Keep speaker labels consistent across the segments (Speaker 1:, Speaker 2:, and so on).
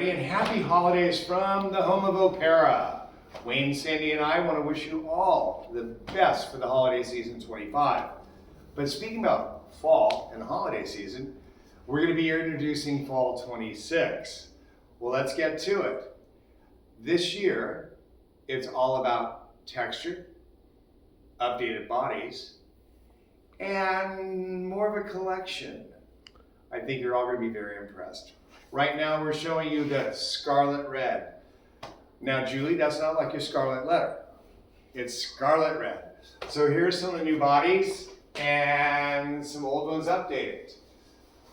Speaker 1: everybody, and happy holidays from the home of Opera. Wayne, Sandy, and I want to wish you all the best for the holiday season 25. But speaking about fall and holiday season, we're going to be introducing fall 26. Well, let's get to it. This year, it's all about texture, updated bodies, and more of a collection. I think you're all going to be very impressed. Right now, we're showing you the scarlet red. Now, Julie, that's not like your scarlet letter. It's scarlet red. So here's some of the new bodies and some old ones updated.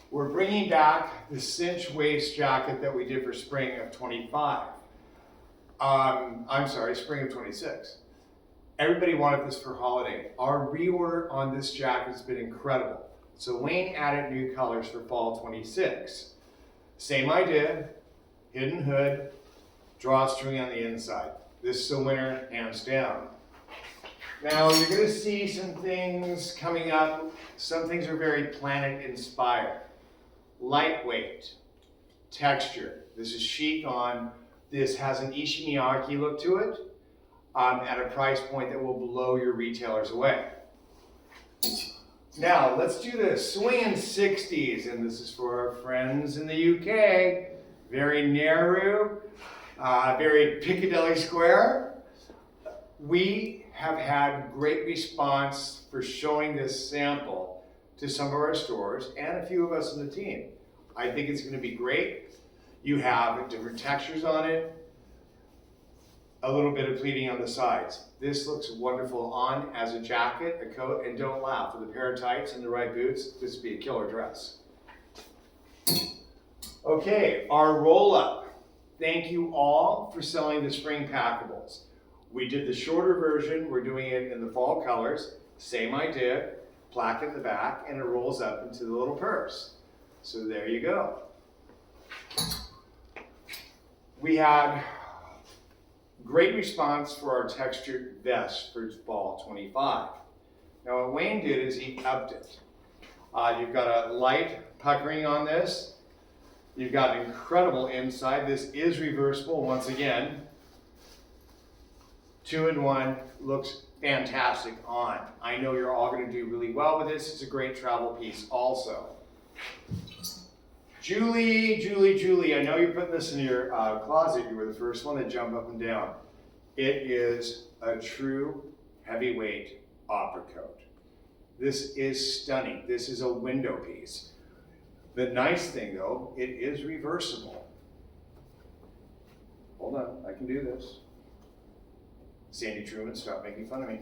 Speaker 1: We're bringing back the cinch waist jacket that we did for spring of 25. Spring of 26. Everybody wanted this for holiday. Our reorder on this jacket has been incredible. So Wayne added new colors for fall 26. Same idea, hidden hood, drawstring on the inside. This is a winner, hands down. Now you're going to see some things coming up. Some things are very planet inspired. Lightweight, texture. This is chic on. This has an Ishimiyaki look to it at a price point that will blow your retailers away. Now, let's do the swinging 60s, and this is for our friends in the UK. Very narrow, very Piccadilly Square. We have had great response for showing this sample to some of our stores and a few of us in the team. I think it's going to be great. You have different textures on it, a little bit of pleating on the sides. This looks wonderful on as a jacket, a coat, and don't laugh, with a pair of tights and the right boots, this would be a killer dress. Okay, our roll-up. Thank you all for selling the spring packables. We did the shorter version, we're doing it in the fall colors, same idea, plaque in the back, and it rolls up into the little purse. So there you go. We had great response for our textured vest for fall 25. Now what Wayne did is he upped it. You've got a light puckering on this. You've got an incredible inside. This is reversible once again. 2-in-1 looks fantastic on. I know you're all going to do really well with this. It's a great travel piece also. Julie, I know you're putting this in your closet. You were the first one to jump up and down. It is a true heavyweight opera coat. This is stunning. This is a window piece. The nice thing though, it is reversible. Hold on, I can do this. Sandy Truman, stop making fun of me.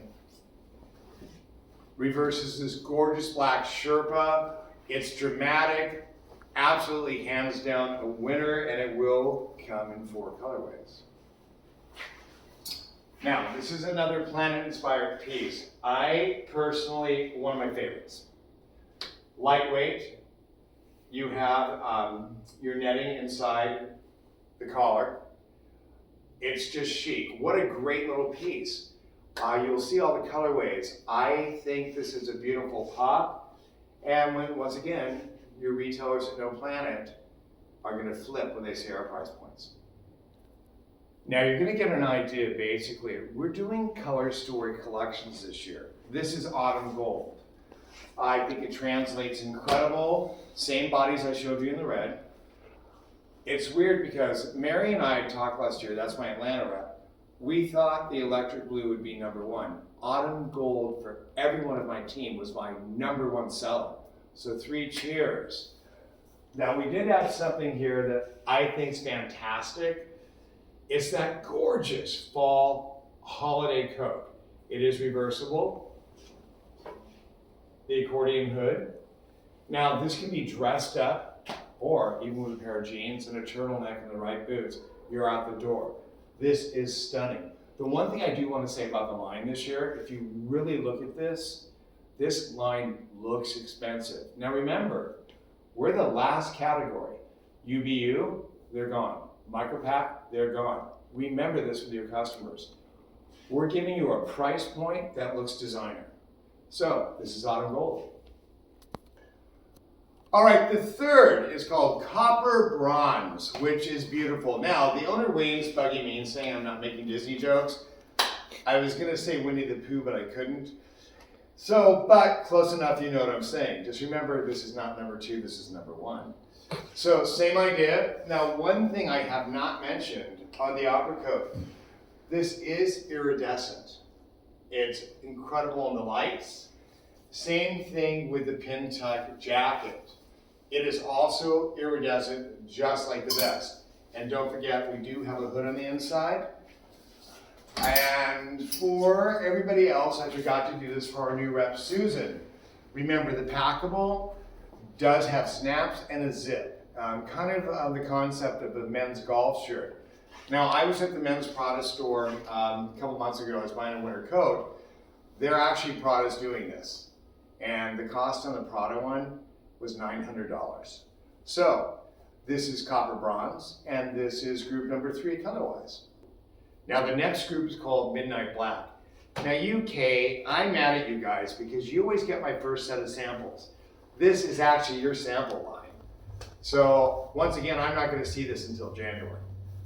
Speaker 1: Reverses this gorgeous black Sherpa. It's dramatic. Absolutely hands down a winner, and it will come in 4 colorways. Now, this is another planet-inspired piece. I personally, one of my favorites. Lightweight. You have your netting inside the collar. It's just chic. What a great little piece. You'll see all the colorways. I think this is a beautiful pop. And once again, your retailers at No Planet are going to flip when they see our price points. Now you're going to get an idea, basically. We're doing color story collections this year. This is autumn gold. I think it translates incredible. Same bodies I showed you in the red. It's weird because Mary and I talked last year, that's my Atlanta rep. We thought the electric blue would be #1. Autumn gold for every one of my team was my #1 seller. So 3 cheers. Now we did have something here that I think is fantastic. It's that gorgeous fall holiday coat. It is reversible. The accordion hood. Now this can be dressed up, or even with a pair of jeans and a turtleneck and the right boots, you're out the door. This is stunning. The one thing I do want to say about the line this year, if you really look at this line looks expensive. Now remember, we're the last category. UBU, they're gone. Micropack, they're gone. Remember this with your customers. We're giving you a price point that looks designer. So this is autumn gold. All right, the third is called copper bronze, which is beautiful. Now, the owner Wayne's bugging me and saying I'm not making Disney jokes. I was gonna say Winnie the Pooh, but I couldn't. So, but close enough, you know what I'm saying. Just remember, this is not number 2, this is number 1. So, same idea. Now, one thing I have not mentioned on the opera coat, this is iridescent. It's incredible in the lights. Same thing with the pin tuck jacket. It is also iridescent, just like the vest. And don't forget, we do have a hood on the inside. And for everybody else, I forgot to do this for our new rep, Susan. Remember, the packable does have snaps and a zip. Kind of the concept of a men's golf shirt. Now, I was at the men's Prada store a couple months ago. I was buying a winter coat. They're actually Prada's doing this. And the cost on the Prada one was $900. So, this is copper bronze, and this is group number 3 color-wise. Now, the next group is called Midnight Black. Now, UK, I'm mad at you guys because you always get my first set of samples. This is actually your sample line. So, once again, I'm not going to see this until January.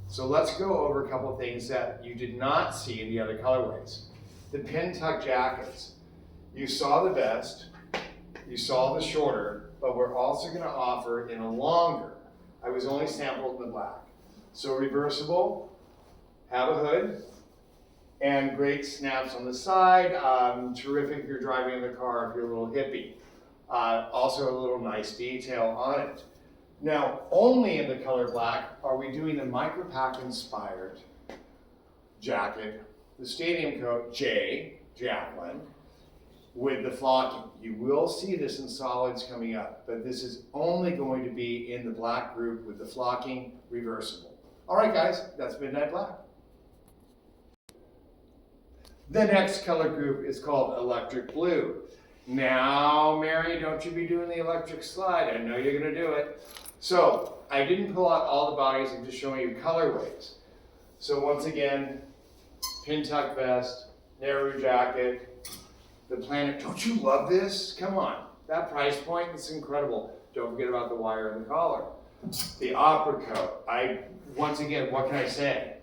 Speaker 1: So, let's go over a couple of things that you did not see in the other colorways. The pin tuck jackets. You saw the vest, you saw the shorter, but we're also going to offer in a longer. I was only sampled in the black. So reversible, have a hood, and great snaps on the side. Terrific if you're driving in the car, if you're a little hippie. Also a little nice detail on it. Now, only in the color black are we doing the micro pack inspired jacket, the stadium coat, Jacqueline, with the flocking. You will see this in solids coming up, but this is only going to be in the black group with the flocking reversible. All right, guys, that's Midnight Black. The next color group is called Electric Blue. Now, Mary, don't you be doing the electric slide. I know you're gonna do it. So, I didn't pull out all the bodies, I'm just showing you colorways. So once again, pin tuck vest, narrow jacket, the planet. Don't you love this? Come on, that price point is incredible. Don't forget about the wire and the collar. The opera coat. Once again, what can I say?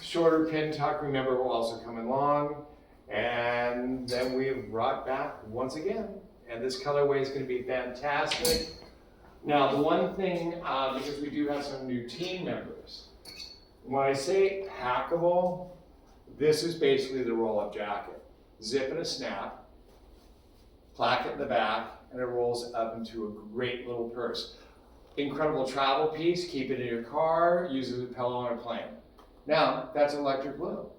Speaker 1: Shorter pin tuck, remember, will also come along. And then we've brought back once again. And this colorway is going to be fantastic. Now, the one thing, because we do have some new team members, when I say packable, this is basically the roll-up jacket. Zip and a snap, placket in the back, and it rolls up into a great little purse. Incredible travel piece, keep it in your car, use it as a pillow on a plane. Now, that's electric blue.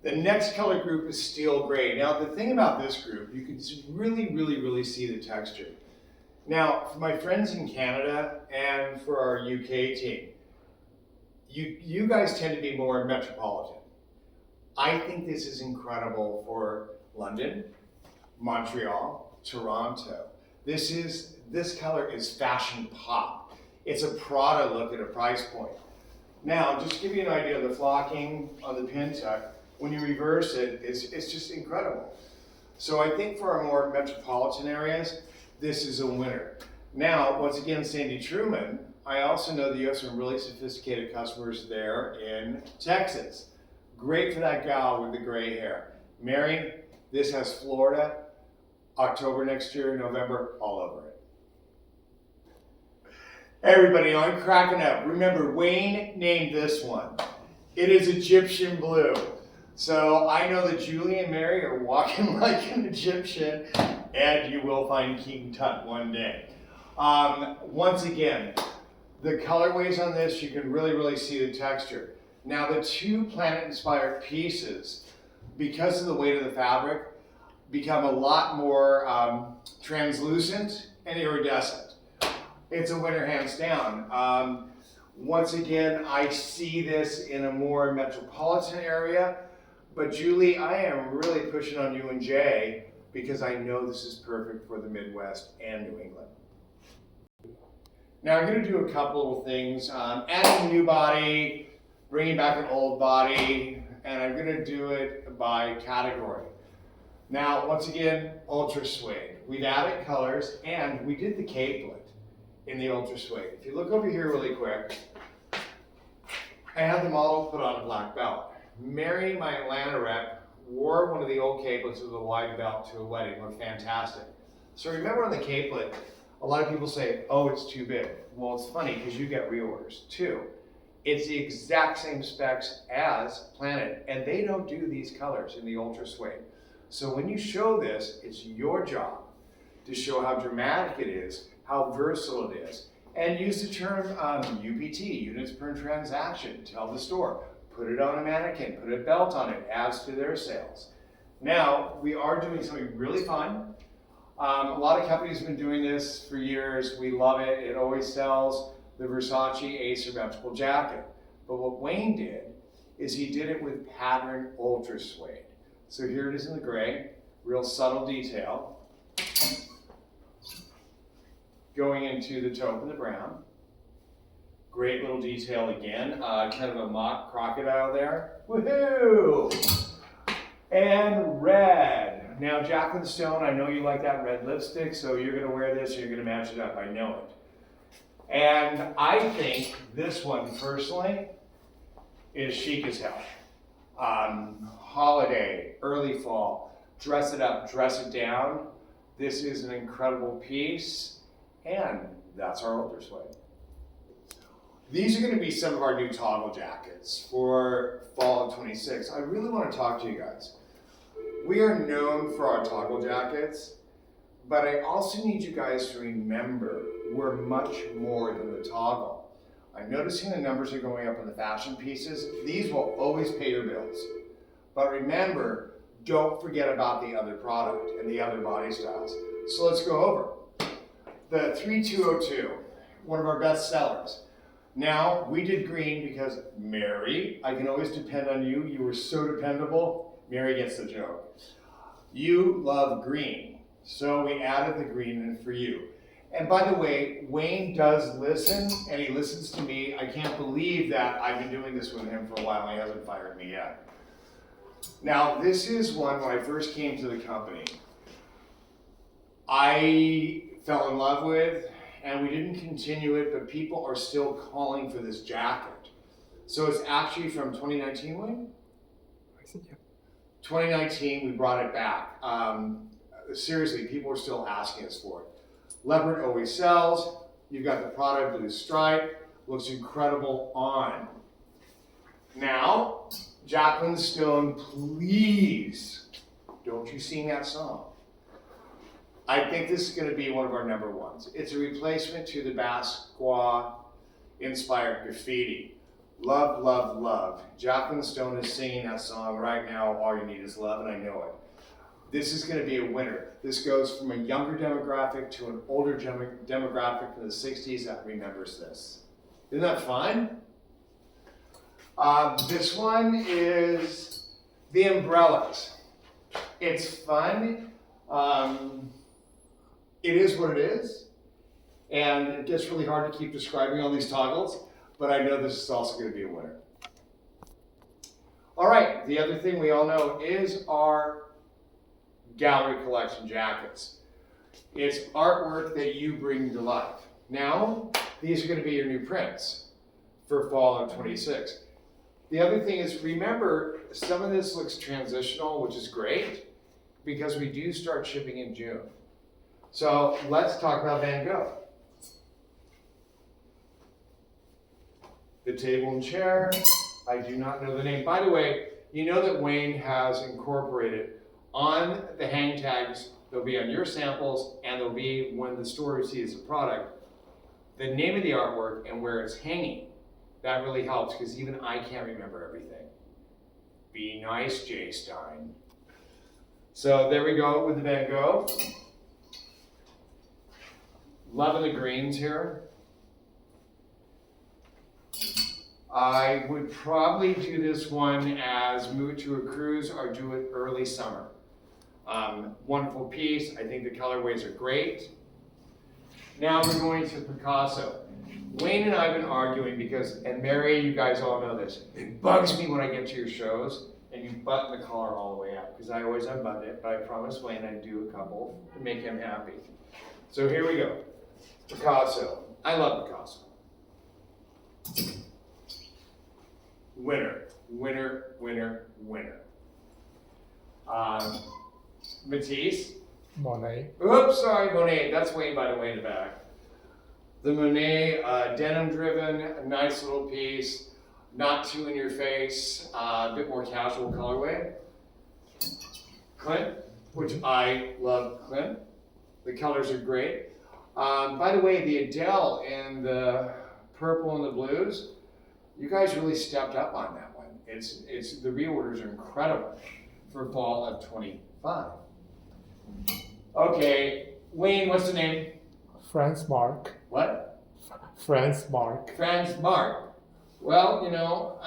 Speaker 1: The next color group is steel gray. Now, the thing about this group, you can really see the texture. Now, for my friends in Canada and for our UK team, you guys tend to be more metropolitan. I think this is incredible for London, Montreal, Toronto. This color is fashion pop. It's a Prada look at a price point. Now, just to give you an idea of the flocking on the pin tuck, when you reverse it, it's just incredible. So I think for our more metropolitan areas, this is a winner. Now, once again, Sandy Truman, I also know that you have some really sophisticated customers there in Texas. Great for that gal with the gray hair. Mary, this has Florida, October next year, November, all over it. Everybody, I'm cracking up. Remember, Wayne named this one. It is Egyptian blue. So I know that Julie and Mary are walking like an Egyptian, and you will find King Tut one day. Once again, the colorways on this, you can really see the texture. Now the two planet-inspired pieces, because of the weight of the fabric, become a lot more translucent and iridescent. It's a winner hands down. Once again, I see this in a more metropolitan area, but Julie, I am really pushing on you and Jay because I know this is perfect for the Midwest and New England. Now I'm going to do a couple little things, adding a new body, bringing back an old body, and I'm going to do it by category. Now, once again, ultra suede. we've added colors, and we did the capelet in the ultra suede. If you look over here really quick, I had the model put on a black belt. Mary, my Atlanta rep, wore one of the old capelets with a wide belt to a wedding. Looked fantastic. So remember on the capelet, a lot of people say, oh, it's too big. Well, it's funny because you get reorders too. It's the exact same specs as Planet, and they don't do these colors in the ultra suede. So when you show this, it's your job to show how dramatic it is, how versatile it is, and use the term UPT, units per transaction. Tell the store, put it on a mannequin, put a belt on it, adds to their sales. Now, we are doing something really fun. A lot of companies have been doing this for years. We love it. It always sells. The Versace asymmetrical jacket. But what Wayne did is he did it with pattern ultra suede. So here it is in the gray, real subtle detail. Going into the taupe and the brown. Great little detail again, kind of a mock crocodile there. Woohoo! And red. Now Jacqueline Stone, I know you like that red lipstick, so you're gonna wear this and you're gonna match it up, I know it. And I think this one, personally, is chic as hell. Holiday, early fall, dress it up, dress it down. This is an incredible piece, and that's our ultra suede. These are gonna be some of our new toggle jackets for fall of 26. I really wanna talk to you guys. We are known for our toggle jackets, but I also need you guys to remember we're much more than the toggle. I'm noticing the numbers are going up in the fashion pieces. These will always pay your bills. But remember, don't forget about the other product and the other body styles. So let's go over. The 3202, one of our best sellers. Now, we did green because Mary, I can always depend on you. You were so dependable. Mary gets the joke. You love green, so we added the green in for you. And by the way, Wayne does listen, and he listens to me. I can't believe that I've been doing this with him for a while, and he hasn't fired me yet. Now, this is one, when I first came to the company, I fell in love with, and we didn't continue it, but people are still calling for this jacket. So it's actually from 2019, Wayne?
Speaker 2: I think, yeah.
Speaker 1: 2019, we brought it back. Seriously, people are still asking us for it. Leopard always sells. You've got the product blue stripe. Looks incredible on. Now, Jacqueline Stone, please don't you sing that song. I think this is going to be one of our number ones. It's a replacement to the Basquiat inspired graffiti. Love, love, love. Jacqueline Stone is singing that song right now, All You Need Is Love, and I know it. This is going to be a winner. This goes from a younger demographic to an older demographic from the 60s that remembers this. Isn't that fun? This one is the umbrellas. It's fun. It is what it is. And it gets really hard to keep describing all these toggles, but I know this is also going to be a winner. All right, the other thing we all know is our gallery collection jackets. It's artwork that you bring to life. Now, these are going to be your new prints for fall of 26. The other thing is, remember, some of this looks transitional, which is great, because we do start shipping in June. So let's talk about Van Gogh. The table and chair, I do not know the name. By the way, you know that Wayne has incorporated on the hang tags, they'll be on your samples, and they'll be when the store receives the product, the name of the artwork and where it's hanging. That really helps, because even I can't remember everything. Be nice, Jay Stein. So there we go with the Van Gogh. Loving the greens here. I would probably do this one as move it to a cruise or do it early summer. Wonderful piece. I think the colorways are great. Now we're going to Picasso. Wayne and I have been arguing because, and Mary, you guys all know this, it bugs me when I get to your shows and and you button the collar all the way up, because I always unbutton it, but I promised Wayne I'd do a couple to make him happy. So here we go. Picasso. I love Picasso. Winner, winner, winner, winner. Matisse.
Speaker 2: Monet.
Speaker 1: Oops, sorry, Monet. That's Wayne, by the way, in the back. The Monet, denim-driven, nice little piece, not too in your face, a bit more casual colorway. Clint, which I love Clint. The colors are great. By the way, the Adele and the purple and the blues, you guys really stepped up on that one. The reorders are incredible for fall of 25. Okay, Wayne, what's the name?
Speaker 2: Franz Marc.
Speaker 1: What?
Speaker 2: Franz Marc.
Speaker 1: Franz Marc. Well, you know,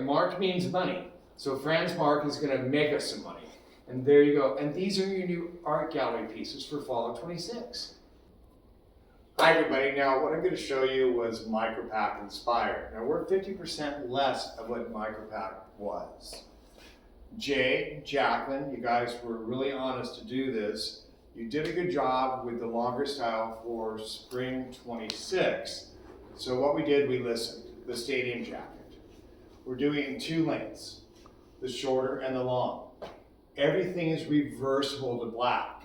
Speaker 1: Marc means money. So Franz Marc is going to make us some money. And there you go. And these are your new art gallery pieces for fall of 26. Hi everybody. Now what I'm going to show you was Micropack inspired. Now we're 50% less of what Micropack was. Jay, Jacqueline, you guys were really honest to do this. You did a good job with the longer style for spring 26. So what we did, we listened. The stadium jacket. We're doing it in 2 lengths, the shorter and the long. Everything is reversible to black.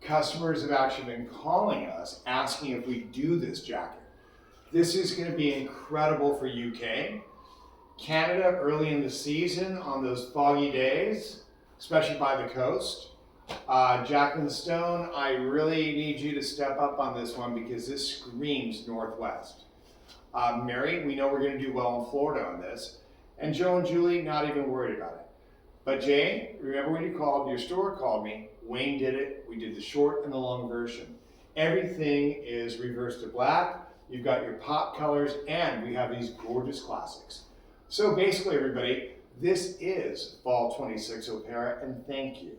Speaker 1: Customers have actually been calling us asking if we do this jacket. This is going to be incredible for UK. Canada early in the season on those foggy days, especially by the coast. Jacqueline Stone, I really need you to step up on this one because this screams Northwest. Mary, we know we're going to do well in Florida on this. And Joe and Julie, not even worried about it. But Jane, remember when you called, your store called me, Wayne did it, we did the short and the long version. Everything is reversed to black, you've got your pop colors, and we have these gorgeous classics. So basically everybody, this is Fall 26 Opera, and thank you.